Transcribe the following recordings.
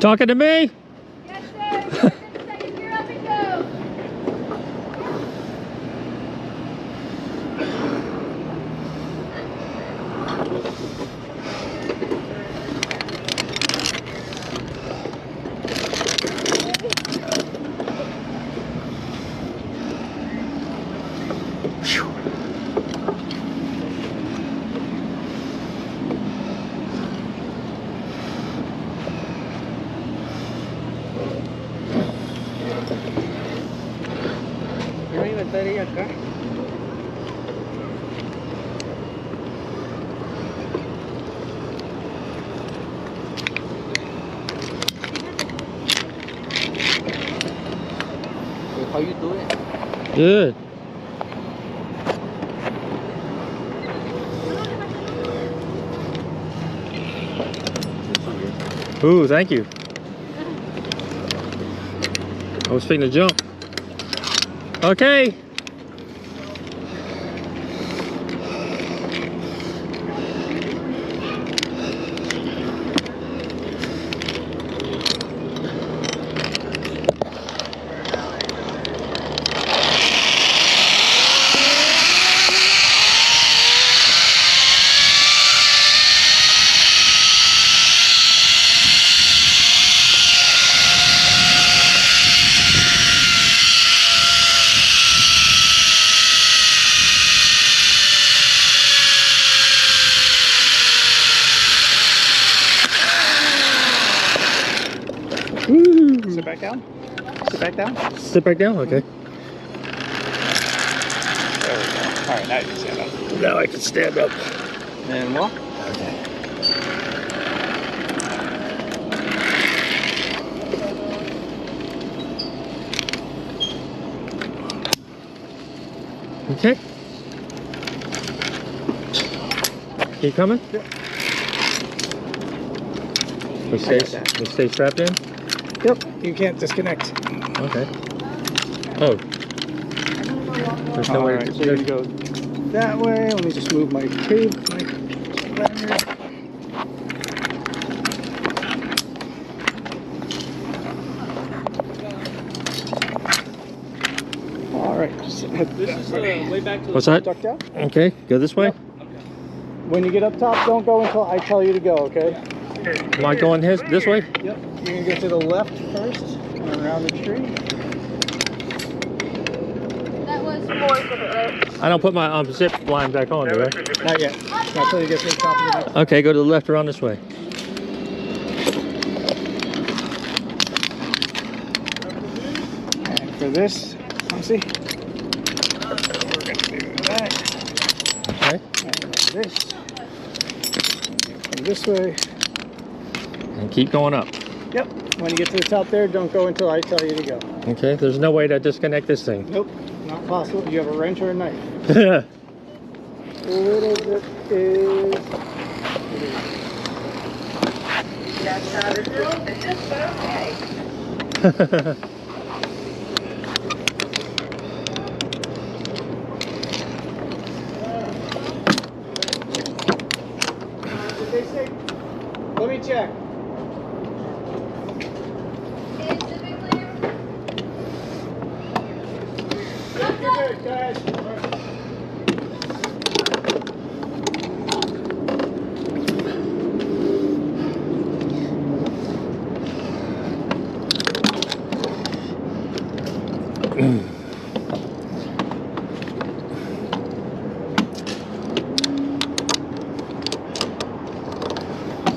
Talking to me? Yes, sir. Second, gear up and go. No hay batería acá. How you doing? Good. Ooh, thank you. I was fitting to jump. Okay. Woo. Sit back down. Sit back down. Sit back down, okay. There we go. All right, now you can stand up. Now I can stand up. And walk. Okay. Okay. Keep coming? Yep. We stay strapped in? Yep. You can't disconnect. Okay. Oh. There's no way All right, to so you go that way. Let me just move my cable. All right. Just head This is way back to What's that? duck down. Okay, go this way. Yep. When you get up top, don't go until I tell you to go, okay? Am I going this way? Yep. You're going to go to the left first and around the tree. That was more of it, right? I don't put my zip line back on, do I? Not yet. Not until you get to the top of the next. Okay, go to the left around this way. And for this, see, we're going to do that. Okay. And this. Go this way. And keep going up. Yep. When you get to the top there, don't go until I tell you to go. Okay, there's no way to disconnect this thing. Nope. Not possible. You have a wrench or a knife. Yeah. A little bit is... That's not a drill, it's just okay. Did they say? Let me check. Yep, you're good. Go ahead.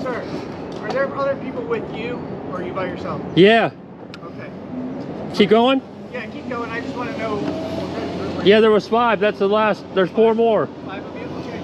Sir, are there other people with you, or are you by yourself? Yeah. Okay. Keep going? Yeah, keep going. I just want to know. Yeah, there was 5. That's the last. There's 4 more. 5 of you? Okay.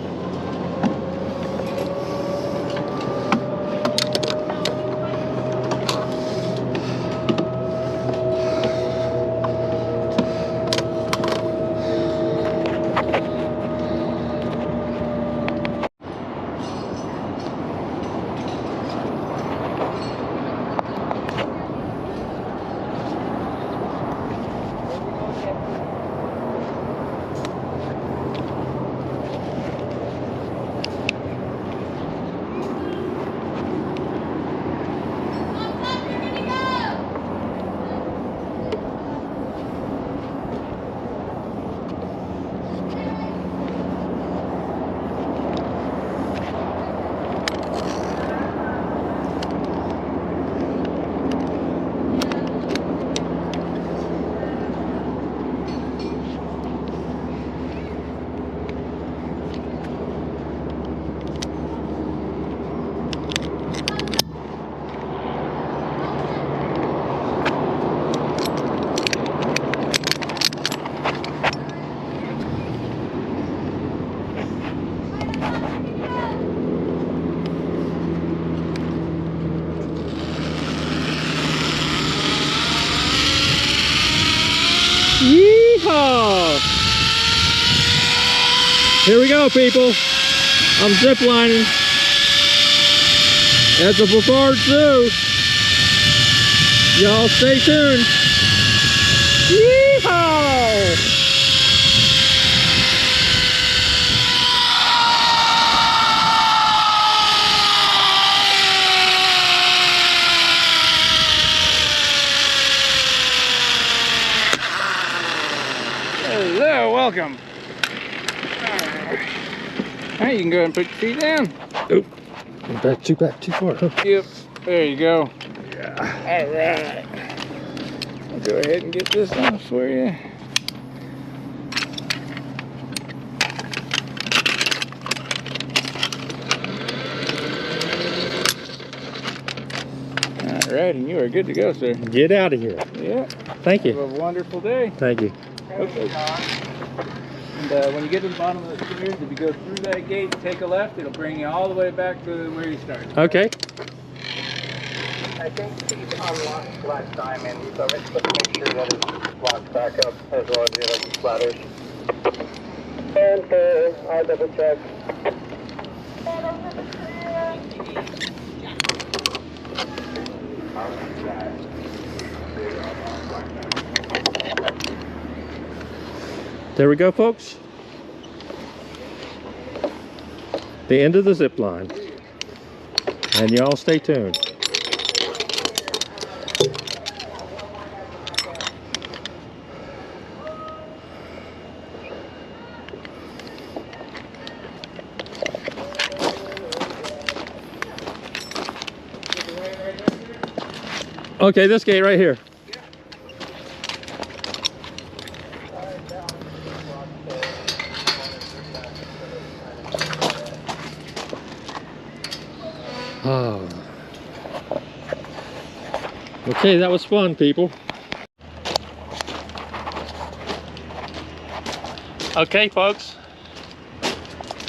Here we go, people. I'm ziplining at the Brevard Zoo. Y'all stay tuned. Yeehaw! Hello, welcome. Alright, you can go ahead and put your feet down. Oop. Back too far, huh? Yep, there you go. Yeah. Alright. I'll go ahead and get this off for you. Alright, and you are good to go, sir. Get out of here. Yeah. Thank you. Have a wonderful day. Thank you. Okay. And when you get to the bottom of the stairs, if you go through that gate and take a left, it'll bring you all the way back to where you started. Okay. I think he's unlocked last time, and so let's make sure that it's locked back up as well as the other splatters. And I'll double check. There we go, folks. The end of the zip line. And y'all stay tuned. Okay, this gate right here. Oh. Okay, that was fun, people. Okay, folks.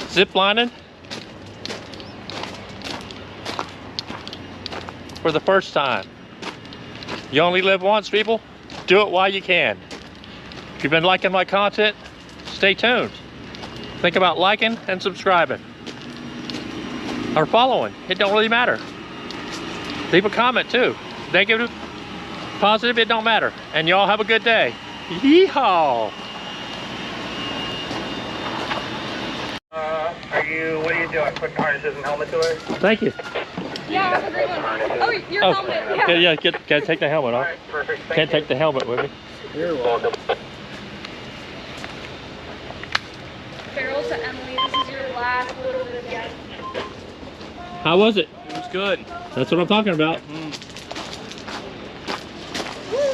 Zip lining for the first time. You only live once, people. Do it while you can. If you've been liking my content, stay tuned. Think about liking and subscribing. Or following. It don't really matter. Leave a comment too. Negative, positive, it don't matter. And y'all have a good day. Yeehaw! What are you doing? Putting harnesses and helmet to it? Thank you. Yeah, that's a great one. Oh, your helmet. Yeah, gotta take the helmet off. Alright, perfect. Can't take the helmet with me. You're welcome. Farrell to Emily, this is your last little bit of gas. How was it? It was good. That's what I'm talking about.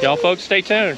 Y'all folks stay tuned.